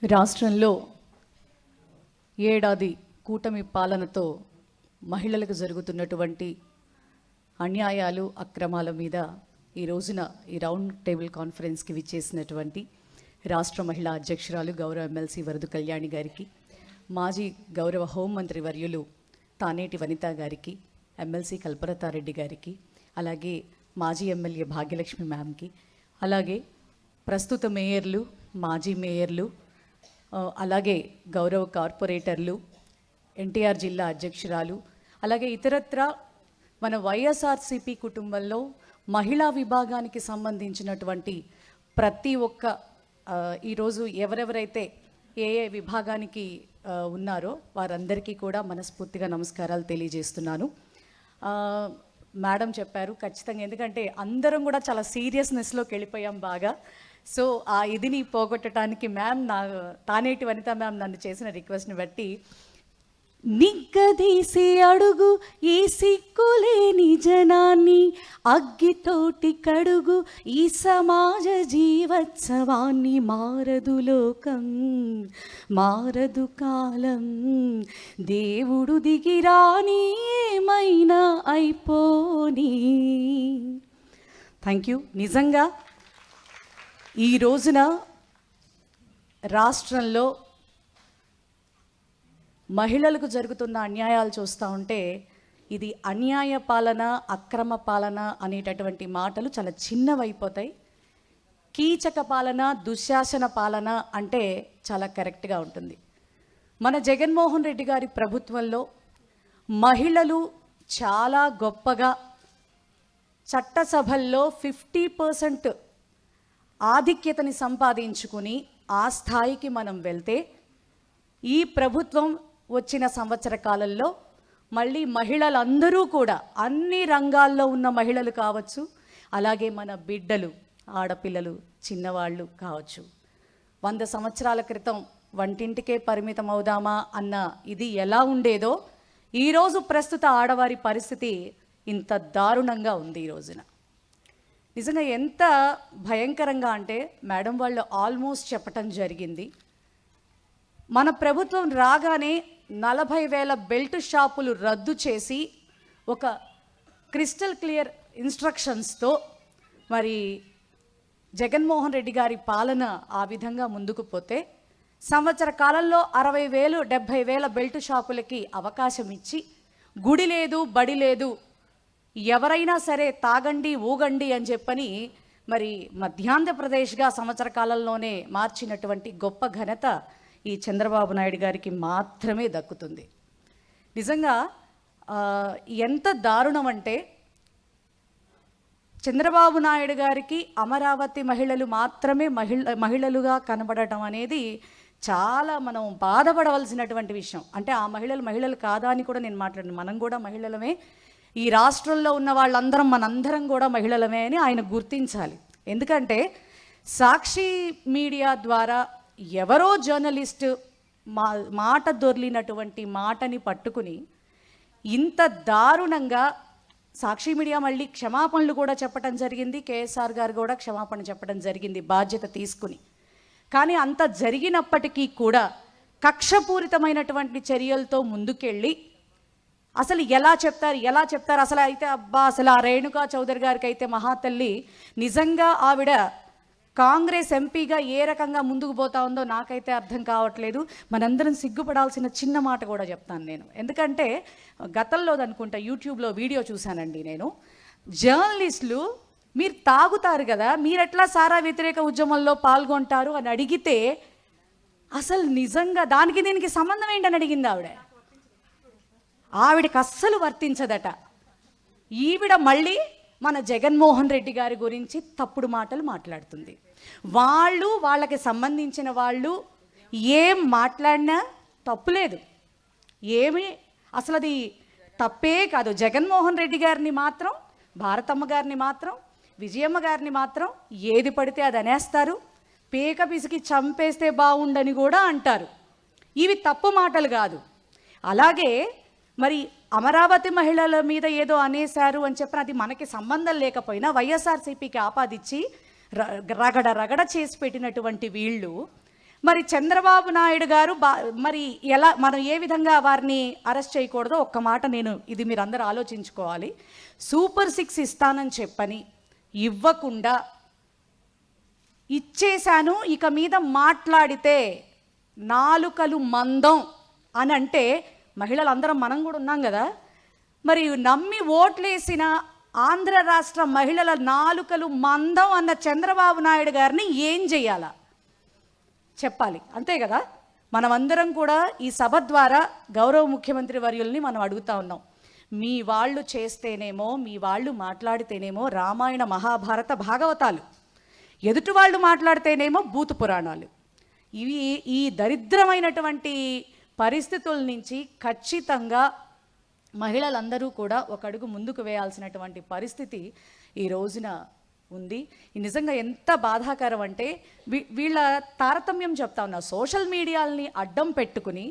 రాష్ట్రంలో ఏడాది కూటమి పాలనతో మహిళలకు జరుగుతున్నటువంటి అన్యాయాలు అక్రమాల మీద ఈ రోజున ఈ రౌండ్ టేబుల్ కాన్ఫరెన్స్కి విచ్చేసినటువంటి రాష్ట్ర మహిళా అధ్యక్షురాలు గౌరవ ఎమ్మెల్సీ వరదు కళ్యాణి గారికి, మాజీ గౌరవ హోంమంత్రి వర్యులు తానేటి వనిత గారికి, ఎమ్మెల్సీ కల్పలతారెడ్డి గారికి, అలాగే మాజీ ఎమ్మెల్యే భాగ్యలక్ష్మి మ్యామ్కి, అలాగే ప్రస్తుత మేయర్లు, మాజీ మేయర్లు, అలాగే గౌరవ కార్పొరేటర్లు, ఎన్టీఆర్ జిల్లా అధ్యక్షురాలు, అలాగే ఇతరత్ర మన వైఎస్ఆర్సీపీ కుటుంబంలో మహిళా విభాగానికి సంబంధించినటువంటి ప్రతి ఒక్క ఈరోజు ఎవరెవరైతే ఏ ఏ విభాగానికి ఉన్నారో వారందరికీ కూడా మనస్ఫూర్తిగా నమస్కారాలు తెలియజేస్తున్నాను. మేడం చెప్పారు ఖచ్చితంగా, ఎందుకంటే అందరం కూడా చాలా సీరియస్నెస్లోకి వెళ్ళిపోయాం బాగా. సో ఆ ఇదిని పోగొట్టడానికి మ్యామ్ తానేటి వనిత మ్యామ్ నన్ను చేసిన రిక్వెస్ట్ని బట్టి, నిగ్గదీసి అడుగు ఈ సిగ్గులేని జనాన్ని, అగ్గితోటి కడుగు ఈ సమాజ జీవోత్సవాన్ని, మారదు లోకం మారదు కాలం, దేవుడు దిగిరాని ఏమైనా అయిపోని. Thank you. నిజంగా ఈ రోజున రాష్ట్రంలో మహిళలకు జరుగుతున్న అన్యాయాలు చూస్తూ ఉంటే ఇది అన్యాయ పాలన, అక్రమ పాలన అనేటటువంటి మాటలు చాలా చిన్నవైపోతాయి. కీచక పాలన, దుశ్శాసన పాలన అంటే చాలా కరెక్ట్గా ఉంటుంది. మన జగన్మోహన్ రెడ్డి గారి ప్రభుత్వంలో మహిళలు చాలా గొప్పగా చట్టసభల్లో 50% ఆధిక్యతని సంపాదించుకుని ఆ స్థాయికి మనం వెళ్తే, ఈ ప్రభుత్వం వచ్చిన సంవత్సర కాలంలో మళ్ళీ మహిళలందరూ కూడా అన్ని రంగాల్లో ఉన్న మహిళలు కావచ్చు, అలాగే మన బిడ్డలు, ఆడపిల్లలు, చిన్నవాళ్ళు కావచ్చు, 100 సంవత్సరాల క్రితం వంటింటికే పరిమితం అవుదామా అన్న ఇది ఎలా ఉండేదో ఈరోజు ప్రస్తుత ఆడవారి పరిస్థితి ఇంత దారుణంగా ఉంది. ఈ రోజున నిజంగా ఎంత భయంకరంగా అంటే, మేడం వాళ్ళు ఆల్మోస్ట్ చెప్పటం జరిగింది, మన ప్రభుత్వం రాగానే 40,000 బెల్ట్ షాపులు రద్దు చేసి ఒక క్రిస్టల్ క్లియర్ ఇన్స్ట్రక్షన్స్తో మరి జగన్మోహన్ రెడ్డి గారి పాలన ఆ విధంగా ముందుకు పోతే, సంవత్సర కాలంలో 60,000 70,000 బెల్ట్ షాపులకి అవకాశం ఇచ్చి, గుడి లేదు బడి లేదు, ఎవరైనా సరే తాగండి ఊగండి అని చెప్పని మరి మధ్యాంధ్రప్రదేశ్గా సంవత్సర కాలంలోనే మార్చినటువంటి గొప్ప ఘనత ఈ చంద్రబాబు నాయుడు గారికి మాత్రమే దక్కుతుంది. నిజంగా ఎంత దారుణం అంటే, చంద్రబాబు నాయుడు గారికి అమరావతి మహిళలు మాత్రమే మహిళలుగా కనబడటం అనేది చాలా మనం బాధపడవలసినటువంటి విషయం. అంటే ఆ మహిళలు కాదా అని కూడా నేను మాట్లాడను, మనం కూడా మహిళలమే, ఈ రాష్ట్రంలో ఉన్న వాళ్ళందరం మనందరం కూడా మహిళలమే అని ఆయన గుర్తించాలి. ఎందుకంటే సాక్షి మీడియా ద్వారా ఎవరో జర్నలిస్టు మాట దొర్లినటువంటి మాటని పట్టుకుని ఇంత దారుణంగా సాక్షి మీడియా మళ్ళీ క్షమాపణలు కూడా చెప్పడం జరిగింది, కేఎస్ఆర్ గారు కూడా క్షమాపణ చెప్పడం జరిగింది బాధ్యత తీసుకుని. కానీ అంత జరిగినప్పటికీ కూడా కక్షపూరితమైనటువంటి చర్యలతో ముందుకెళ్ళి అసలు ఎలా చెప్తారు అసలు అయితే అబ్బా, అసలు ఆ రేణుకా చౌదరి గారికి అయితే మహాతల్లి నిజంగా ఆవిడ కాంగ్రెస్ ఎంపీగా ఏ రకంగా ముందుకు పోతా ఉందో నాకైతే అర్థం కావట్లేదు. మనందరం సిగ్గుపడాల్సిన చిన్న మాట కూడా చెప్తాను నేను, ఎందుకంటే గతంలో అనుకుంటా యూట్యూబ్లో వీడియో చూశానండి నేను, జర్నలిస్టులు మీరు తాగుతారు కదా, మీరెట్లా సారా వ్యతిరేక ఉద్యమంలో పాల్గొంటారు అని అడిగితే అసలు నిజంగా దానికి దీనికి సంబంధం ఏంటని అడిగింది ఆవిడకి అస్సలు వర్తించదట. ఈవిడ మళ్ళీ మన జగన్మోహన్ రెడ్డి గారి గురించి తప్పుడు మాటలు మాట్లాడుతుంది. వాళ్ళకి సంబంధించిన వాళ్ళు ఏం మాట్లాడినా తప్పులేదు, ఏమి అసలు అది తప్పే కాదు. జగన్మోహన్ రెడ్డి గారిని మాత్రం, భారతమ్మ గారిని మాత్రం, విజయమ్మ గారిని మాత్రం ఏది పడితే అది అనేస్తారు, పేక పిసికి చంపేస్తే బాగుండని కూడా అంటారు. ఇవి తప్పు మాటలు కాదు. అలాగే మరి అమరావతి మహిళల మీద ఏదో అనేశారు అని చెప్పిన అది మనకి సంబంధం లేకపోయినా వైఎస్ఆర్సీపీకి ఆపాదించి రగడ చేసి పెట్టినటువంటి వీళ్ళు మరి చంద్రబాబు నాయుడు గారు మరి ఎలా మనం ఏ విధంగా వారిని అరెస్ట్ చేయకూడదో ఒక్క మాట ఇది మీరు అందరూ ఆలోచించుకోవాలి. సూపర్ 6 ఇస్తానని చెప్పని ఇవ్వకుండా ఇచ్చేశాను, ఇక మీద మాట్లాడితే నాలుకలు మందం అని అంటే మహిళలందరం మనం కూడా ఉన్నాం కదా. మరి నమ్మి ఓట్లేసిన ఆంధ్ర రాష్ట్ర మహిళల నాలుకలు మందం అన్న చంద్రబాబు నాయుడు గారిని ఏం చెయ్యాలా చెప్పాలి, అంతే కదా. మనమందరం కూడా ఈ సభ ద్వారా గౌరవ ముఖ్యమంత్రి వర్యుల్ని మనం అడుగుతా ఉన్నాం. మీ వాళ్ళు చేస్తేనేమో, మీ వాళ్ళు మాట్లాడితేనేమో రామాయణ మహాభారత భాగవతాలు, ఎదుటి వాళ్ళు మాట్లాడితేనేమో భూత పురాణాలు. ఇవి ఈ దరిద్రమైనటువంటి పరిస్థితుల నుంచి ఖచ్చితంగా మహిళలందరూ కూడా ఒక అడుగు ముందుకు వేయాల్సినటువంటి పరిస్థితి ఈ రోజున ఉంది. నిజంగా ఎంత బాధాకరం అంటే వీళ్ళ తారతమ్యం చెప్తా ఉన్నా. సోషల్ మీడియాలని అడ్డం పెట్టుకుని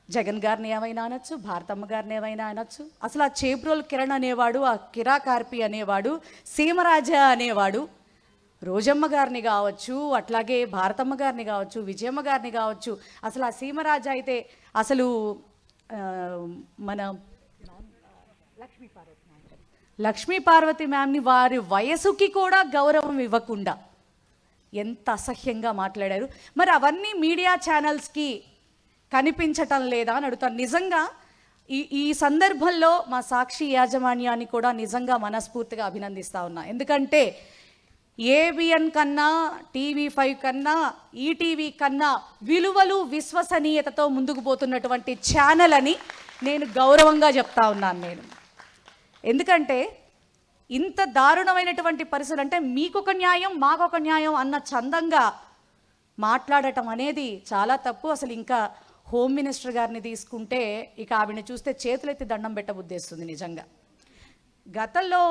జగన్ గారిని ఏమైనా అనొచ్చు, భారతమ్మ గారిని ఏమైనా అనొచ్చు. అసలు ఆ చేబ్రోల్ కిరణ్ అనేవాడు, ఆ కిరా కార్పి అనేవాడు, సీమరాజా అనేవాడు రోజమ్మ గారిని కావచ్చు, అట్లాగే భారతమ్మ గారిని కావచ్చు, విజయమ్మ గారిని కావచ్చు. అసలు ఆ సీమరాజా అయితే అసలు మన లక్ష్మీ పార్వతి మ్యామ్ని వారి వయసుకి కూడా గౌరవం ఇవ్వకుండా ఎంత అసహ్యంగా మాట్లాడారు. మరి అవన్నీ మీడియా ఛానల్స్కి కనిపించటం లేదా అని అడుగుతాను. నిజంగా ఈ సందర్భంలో మా సాక్షి యాజమాన్యాన్ని కూడా నిజంగా మనస్ఫూర్తిగా అభినందిస్తా ఉన్నా. ఎందుకంటే ఏబిఎన్ కన్నా, TV5 కన్నా, ఈటీవీ కన్నా విలువలు విశ్వసనీయతతో ముందుకు పోతున్నటువంటి ఛానల్ అని నేను గౌరవంగా చెప్తా ఉన్నాను. ఎందుకంటే ఇంత దారుణమైనటువంటి పరిస్థితులు అంటే మీకొక న్యాయం మాకొక న్యాయం అన్న చందంగా మాట్లాడటం అనేది చాలా తప్పు. అసలు ఇంకా హోమ్ మినిస్టర్ గారిని తీసుకుంటే ఇక ఆవిడని చూస్తే చేతులెత్తి దండం పెట్టబుద్దేస్తుంది. నిజంగా గతంలో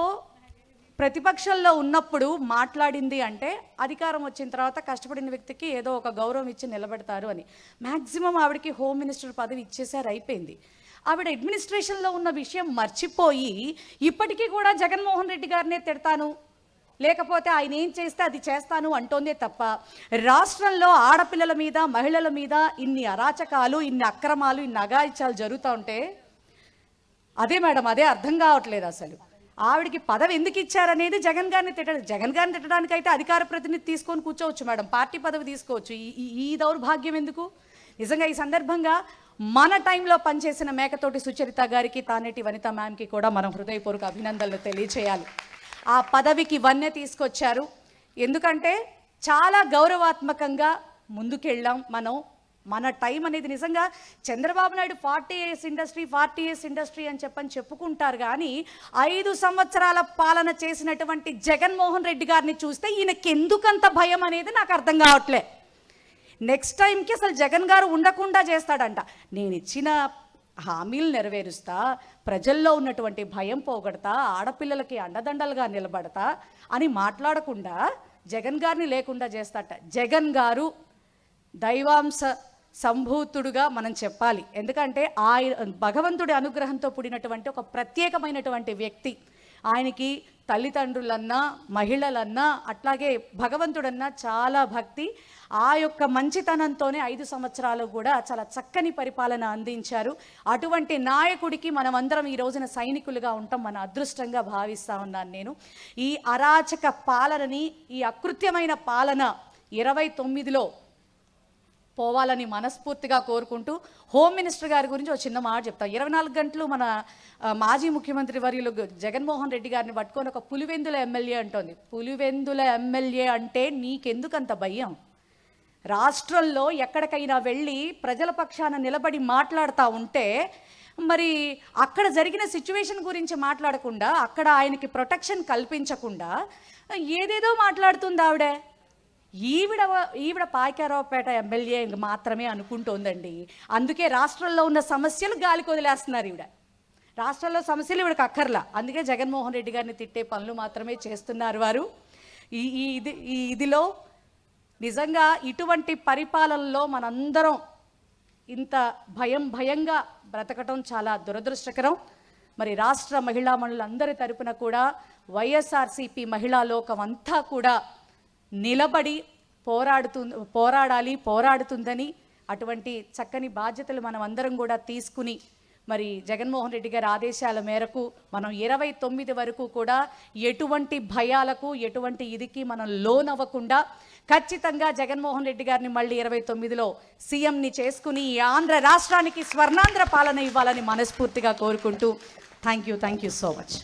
ప్రతిపక్షంలో ఉన్నప్పుడు మాట్లాడింది అంటే అధికారం వచ్చిన తర్వాత కష్టపడిన వ్యక్తికి ఏదో ఒక గౌరవం ఇచ్చి నిలబెడతారు అని. మ్యాక్సిమం ఆవిడకి హోమ్ మినిస్టర్ పదవి ఇచ్చేసారు, అయిపోయింది. ఆవిడ అడ్మినిస్ట్రేషన్లో ఉన్న విషయం మర్చిపోయి ఇప్పటికీ కూడా జగన్మోహన్ రెడ్డి గారినే తిడతాను, లేకపోతే ఆయన ఏం చేస్తే అది చేస్తాను అంటోందే తప్ప రాష్ట్రంలో ఆడపిల్లల మీద, మహిళల మీద ఇన్ని అరాచకాలు, ఇన్ని అక్రమాలు, ఇన్ని అఘాయిత్యాలు జరుగుతూ ఉంటే అదే మేడం, అదే అర్థం కావట్లేదు. అసలు ఆవిడికి పదవి ఎందుకు ఇచ్చారనేది జగన్ గారిని తిట్టడానికి అయితే అధికార ప్రతినిధి తీసుకొని కూర్చోవచ్చు మేడం, పార్టీ పదవి తీసుకోవచ్చు. ఈ దౌర్భాగ్యం ఎందుకు? నిజంగా ఈ సందర్భంగా మన టైంలో పనిచేసిన మేకతోటి సుచరిత గారికి, తానేటి వనిత మ్యామ్కి కూడా మనం హృదయపూర్వక అభినందనలు తెలియచేయాలి. ఆ పదవికి వన్నె తీసుకొచ్చారు. ఎందుకంటే చాలా గౌరవాత్మకంగా ముందుకెళ్ళాం మనం. మన టైం అనేది నిజంగా చంద్రబాబు నాయుడు 40 years ఇండస్ట్రీ అని చెప్పుకుంటారు. కానీ 5 సంవత్సరాల పాలన చేసినటువంటి జగన్మోహన్ రెడ్డి గారిని చూస్తే ఈయనకి ఎందుకంత భయం అనేది నాకు అర్థం కావట్లే. నెక్స్ట్ టైంకి అసలు జగన్ గారు ఉండకుండా చేస్తాడంట. నేను ఇచ్చిన హామీలు నెరవేరుస్తా, ప్రజల్లో ఉన్నటువంటి భయం పోగొడతా, ఆడపిల్లలకి అండదండలుగా నిలబడతా అని మాట్లాడకుండా జగన్ గారిని లేకుండా చేస్తాట. జగన్ గారు దైవాంశ సంభూతుడుగా మనం చెప్పాలి. ఎందుకంటే భగవంతుడి అనుగ్రహంతో పుడినటువంటి ఒక ప్రత్యేకమైనటువంటి వ్యక్తి. ఆయనకి తల్లిదండ్రులన్నా, మహిళలన్నా, అట్లాగే భగవంతుడన్నా చాలా భక్తి. ఆ యొక్క మంచితనంతోనే 5 సంవత్సరాలు కూడా చాలా చక్కని పరిపాలన అందించారు. అటువంటి నాయకుడికి మనమందరం ఈ రోజున సైనికులుగా ఉంటాం, మన అదృష్టంగా భావిస్తూ ఉన్నాను నేను. ఈ అరాచక పాలనని, ఈ అకృత్యమైన పాలన 29లో పోవాలని మనస్ఫూర్తిగా కోరుకుంటూ హోమ్ మినిస్టర్ గారి గురించి ఒక చిన్న మాట చెప్తాం. 24 గంటలు మన మాజీ ముఖ్యమంత్రి వర్యులు జగన్మోహన్ రెడ్డి గారిని పట్టుకొని ఒక పులివెందుల ఎమ్మెల్యే అంటోంది. పులివెందుల ఎమ్మెల్యే అంటే నీకెందుకంత భయం? రాష్ట్రంలో ఎక్కడికైనా వెళ్ళి ప్రజల పక్షాన నిలబడి మాట్లాడుతూ ఉంటే మరి అక్కడ జరిగిన సిచ్యువేషన్ గురించి మాట్లాడకుండా, అక్కడ ఆయనకి ప్రొటెక్షన్ కల్పించకుండా ఏదేదో మాట్లాడుతుంది ఆవిడ. ఈవిడ పాయకారావుపేట ఎమ్మెల్యే మాత్రమే అనుకుంటోందండి. అందుకే రాష్ట్రంలో ఉన్న సమస్యలు గాలికి వదిలేస్తున్నారు. రాష్ట్రంలో సమస్యలు ఈవిడకి అక్కర్లా. అందుకే జగన్మోహన్ రెడ్డి గారిని తిట్టే పనులు మాత్రమే చేస్తున్నారు వారు. ఇదిలో నిజంగా ఇటువంటి పరిపాలనలో మనందరం ఇంత భయంగా బ్రతకటం చాలా దురదృష్టకరం. మరి రాష్ట్ర మహిళామణులందరి తరపున కూడా వైఎస్ఆర్సీపీ మహిళా లోకం అంతా కూడా నిలబడి పోరాడుతుందని అటువంటి చక్కని బాధ్యతలు మనం అందరం కూడా తీసుకుని మరి జగన్మోహన్ రెడ్డి గారి ఆదేశాల మేరకు మనం 29 వరకు కూడా ఎటువంటి భయాలకు ఎటువంటి ఇదికి మనం లోనవ్వకుండా ఖచ్చితంగా జగన్మోహన్ రెడ్డి గారిని మళ్ళీ 29లో సీఎంని చేసుకుని ఈ ఆంధ్ర రాష్ట్రానికి స్వర్ణాంధ్ర పాలన ఇవ్వాలని మనస్ఫూర్తిగా కోరుకుంటూ థ్యాంక్ యూ సో మచ్.